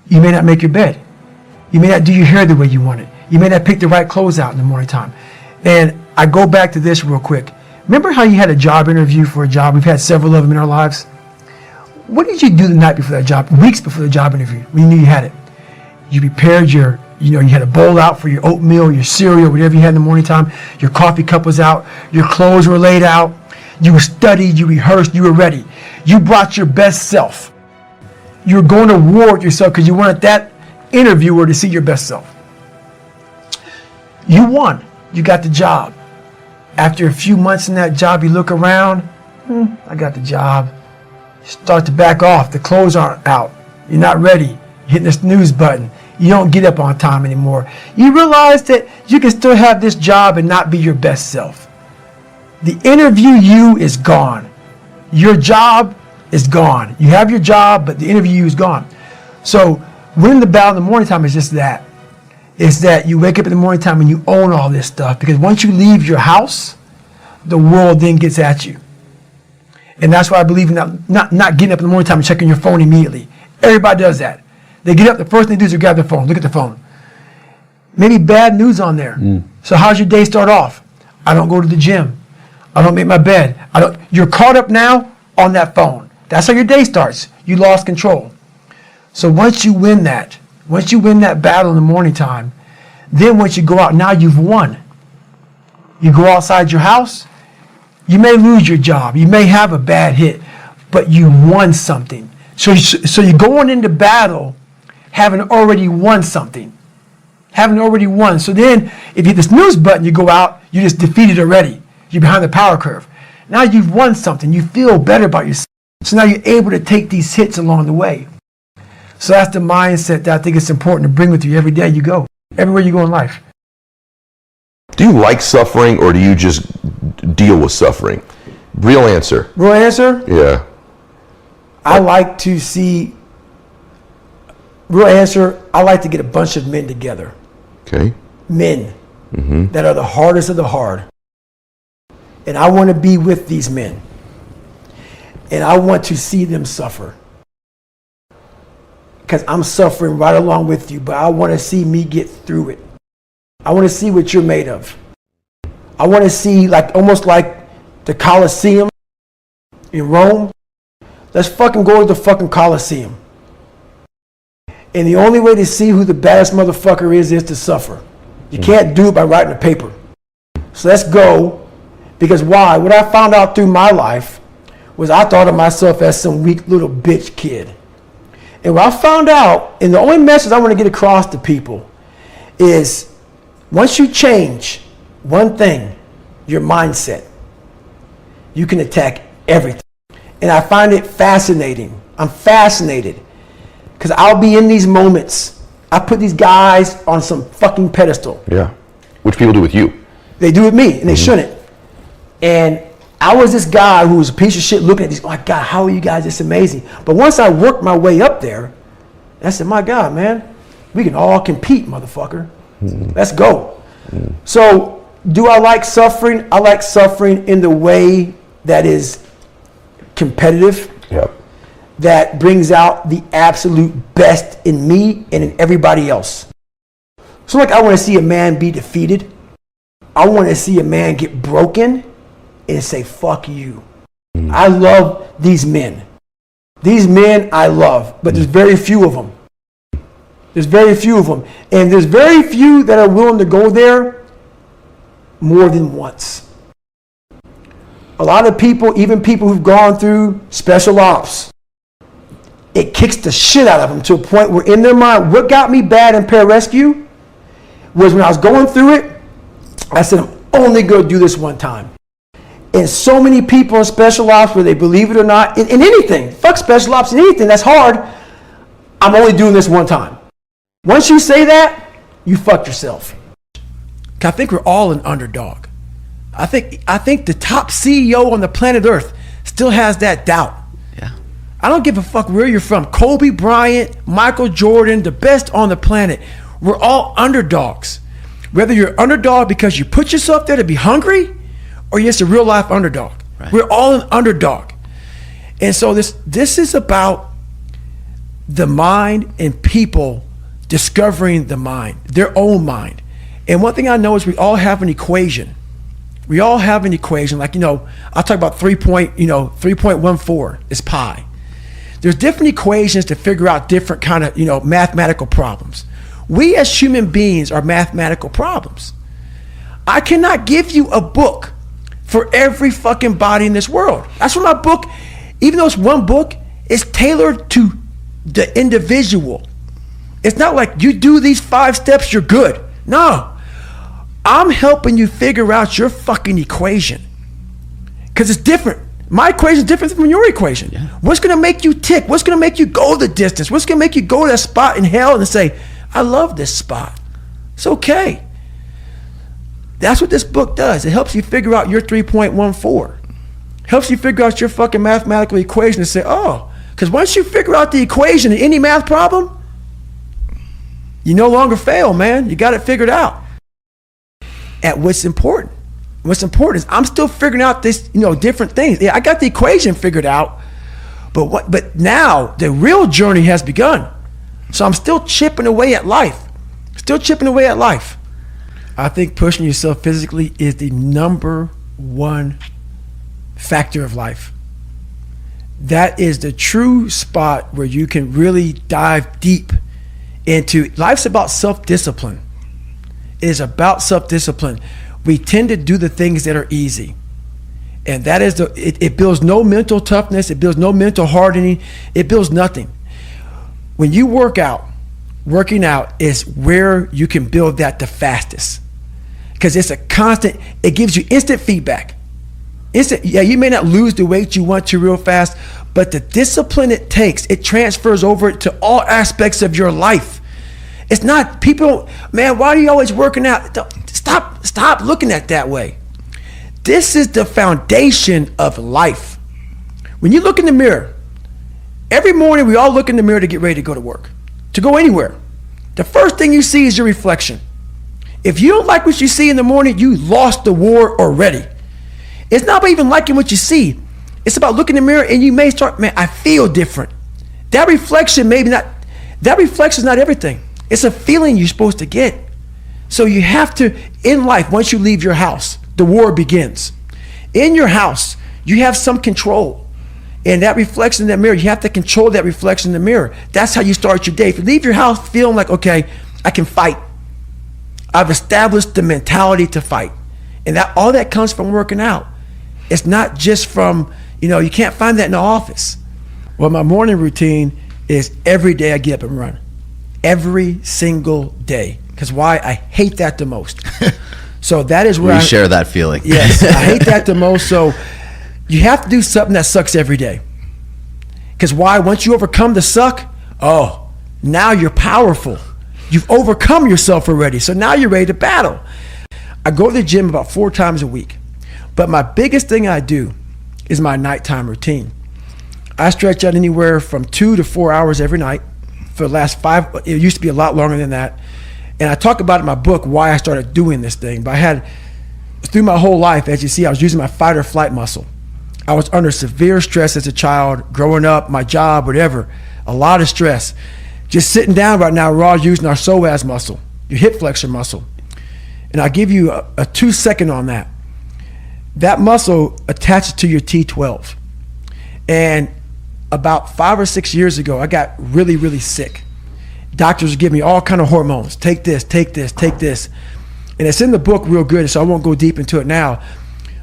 You may not make your bed. You may not do your hair the way you want it. You may not pick the right clothes out in the morning time. And I go back to this real quick. Remember how you had a job interview for a job? We've had several of them in our lives. What did you do the night before that job, weeks before the job interview, when you knew you had it? You prepared you had a bowl out for your oatmeal, your cereal, whatever you had in the morning time. Your coffee cup was out. Your clothes were laid out. You studied, you rehearsed, you were ready. You brought your best self. You were going to war with yourself because you wanted that interviewer to see your best self. You won. You got the job. After a few months in that job, you look around. I got the job. You start to back off. The clothes aren't out. You're not ready. You're hitting the snooze button. You don't get up on time anymore. You realize that you can still have this job and not be your best self. The interview you is gone. Your job is gone. You have your job, but the interview you is gone. So winning the battle in the morning time is just that. It's that you wake up in the morning time and you own all this stuff, because once you leave your house, the world then gets at you. And that's why I believe in not getting up in the morning time and checking your phone immediately. Everybody does that. They get up, the first thing they do is grab their phone, look at the phone. Maybe bad news on there. So how's your day start off? I don't go to the gym. I don't make my bed. You're caught up now on that phone. That's how your day starts. You lost control. So once you win that battle in the morning time, then once you go out, now you've won. You go outside your house, you may lose your job, you may have a bad hit, but you won something. So you're going into battle having already won something. Having already won. So then if you hit the snooze button, you go out, you just defeated already. You're behind the power curve. Now you've won something. You feel better about yourself. So now you're able to take these hits along the way. So that's the mindset that I think it's important to bring with you every day you go, everywhere you go in life. Do you like suffering, or do you just deal with suffering? Real answer. Real answer? Yeah. I like to get a bunch of men together. Okay. Men that are the hardest of the hard. And I want to be with these men. And I want to see them suffer. Because I'm suffering right along with you, but I want to see me get through it. I want to see what you're made of. I want to see, almost like the Colosseum in Rome. Let's fucking go to the fucking Colosseum. And the only way to see who the baddest motherfucker is to suffer. You can't do it by writing a paper. So let's go. Because why? What I found out through my life was I thought of myself as some weak little bitch kid. And what I found out, and the only message I want to get across to people is, once you change one thing, your mindset, you can attack everything. And I find it fascinating. I'm fascinated. Because I'll be in these moments. I put these guys on some fucking pedestal. Yeah. Which people do with you. They do with me, and they shouldn't. And I was this guy who was a piece of shit looking at these, oh my God, how are you guys this amazing? But once I worked my way up there, I said, my God, man, we can all compete, motherfucker. Let's go. So do I like suffering? I like suffering in the way that is competitive. Yep. That brings out the absolute best in me and in everybody else. So I want to see a man be defeated. I want to see a man get broken and say, fuck you. I love these men. These men I love, but there's very few of them. There's very few of them. And there's very few that are willing to go there more than once. A lot of people, even people who've gone through special ops, it kicks the shit out of them to a point where in their mind, what got me bad in pararescue was when I was going through it, I said, I'm only going to do this one time. And so many people in special ops, whether they believe it or not, in anything, fuck special ops in anything, that's hard, I'm only doing this one time. Once you say that, you fucked yourself. I think we're all an underdog. I think the top CEO on the planet Earth still has that doubt. Yeah. I don't give a fuck where you're from. Kobe Bryant, Michael Jordan, the best on the planet. We're all underdogs. Whether you're underdog because you put yourself there to be hungry, or you're just a real life underdog. Right. We're all an underdog. And so this is about the mind and people discovering the mind, their own mind. And one thing I know is we all have an equation. We all have an equation. Like, I'll talk about 3.14 is pi. There's different equations to figure out different kind of, mathematical problems. We as human beings are mathematical problems. I cannot give you a book for every fucking body in this world. That's why my book, even though it's one book, is tailored to the individual. It's not like you do these 5 steps, you're good. No. I'm helping you figure out your fucking equation. Because it's different. My equation is different from your equation. Yeah. What's going to make you tick? What's going to make you go the distance? What's going to make you go to that spot in hell and say, I love this spot. It's okay. That's what this book does. It helps you figure out your 3.14. Helps you figure out your fucking mathematical equation and say, oh, because once you figure out the equation in any math problem, you no longer fail, man. You got it figured out. At what's important. What's important is I'm still figuring out this, different things. Yeah, I got the equation figured out, but now the real journey has begun. So I'm still chipping away at life. I think pushing yourself physically is the number one factor of life. That is the true spot where you can really dive deep into. Life's about self-discipline. It is about self-discipline. We tend to do the things that are easy. And that is it builds no mental toughness. It builds no mental hardening. It builds nothing. When you working out is where you can build that the fastest. Because it's a constant, it gives you instant feedback. You may not lose the weight you want to real fast, but the discipline it takes, it transfers over to all aspects of your life. It's not people, man, why are you always working out? Stop looking at it that way. This is the foundation of life. When you look in the mirror, every morning we all look in the mirror to get ready to go to work, to go anywhere. The first thing you see is your reflection. If you don't like what you see in the morning, you lost the war already. It's not about even liking what you see. It's about looking in the mirror and you may start, man, I feel different. That reflection is not everything. It's a feeling you're supposed to get. So you have to, in life, once you leave your house, the war begins. In your house, you have some control. And that reflection in that mirror, you have to control that reflection in the mirror. That's how you start your day. If you leave your house feeling like, okay, I can fight. I've established the mentality to fight. And that all that comes from working out. It's not just from, you can't find that in the office. Well, my morning routine is every day I get up and run. Every single day. Because why? I hate that the most. So that is where we share that feeling. Yes, I hate that the most. So you have to do something that sucks every day. Because why? Once you overcome the suck, now you're powerful. You've overcome yourself already. So now you're ready to battle. I go to the gym about 4 times a week. But my biggest thing I do is my nighttime routine. I stretch out anywhere from 2 to 4 hours every night for the last 5. It used to be a lot longer than that. And I talk about in my book why I started doing this thing. But through my whole life, as you see, I was using my fight or flight muscle. I was under severe stress as a child, growing up, my job, whatever. A lot of stress. Just sitting down right now, we're all using our psoas muscle, your hip flexor muscle. And I'll give you a 2-second on that. That muscle attaches to your T12. And about 5 or 6 years ago, I got really, really sick. Doctors would give me all kind of hormones. Take this, take this, take this. And it's in the book real good, so I won't go deep into it now.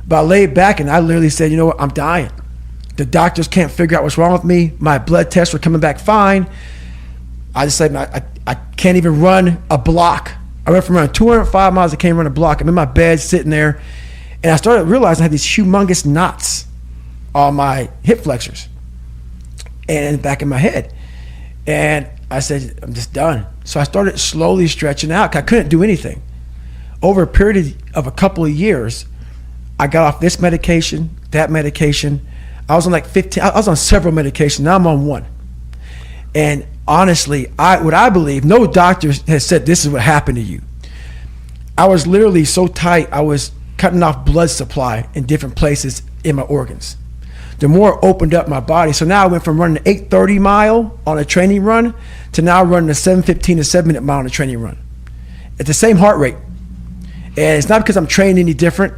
But I laid back and I literally said, you know what, I'm dying. The doctors can't figure out what's wrong with me. My blood tests were coming back fine. I decided I can't even run a block. I went from running 205 miles, I can't run a block. I'm in my bed sitting there, and I started realizing I had these humongous knots on my hip flexors and in the back of my head. And I said, I'm just done. So I started slowly stretching out because I couldn't do anything. Over a period of a couple of years, I got off this medication, that medication. I was on like 15, I was on several medications. Now I'm on one. And honestly, what I believe, no doctor has said this is what happened to you. I was literally so tight, I was cutting off blood supply in different places in my organs. The more opened up my body. So now I went from running an 8:30 mile on a training run to now running a 7:15 to 7-minute mile on a training run at the same heart rate. And it's not because I'm training any different.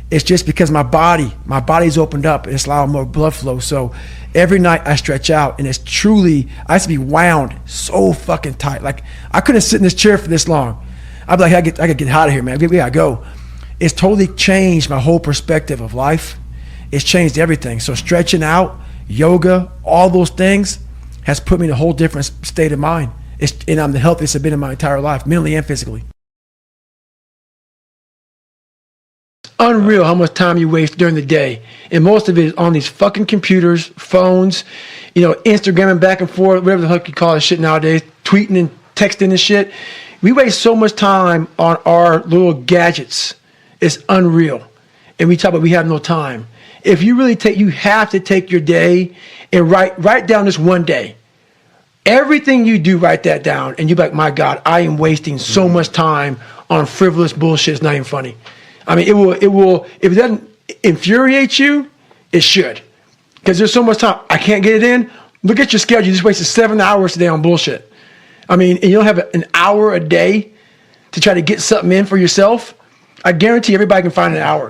It's just because my body's opened up and it's allowing more blood flow. So every night I stretch out, and it's truly, I used to be wound so fucking tight. Like I couldn't sit in this chair for this long. I'd be like, I gotta get out of here, man. We gotta go. It's totally changed my whole perspective of life. It's changed everything. So stretching out, yoga, all those things has put me in a whole different state of mind. And I'm the healthiest I've been in my entire life, mentally and physically. Unreal how much time you waste during the day, and most of it is on these fucking computers, phones, Instagramming back and forth, whatever the fuck you call this shit nowadays, tweeting and texting and shit. We waste so much time on our little gadgets. It's unreal. And we talk about we have no time. If you really you have to take your day and write down this one day. Everything you do, write that down, and you're like, my God, I am wasting so much time on frivolous bullshit. It's not even funny. I mean, it will, if it doesn't infuriate you, it should. Because there's so much time. I can't get it in. Look at your schedule. You just wasted 7 hours today on bullshit. I mean, and you don't have an hour a day to try to get something in for yourself. I guarantee everybody can find an hour.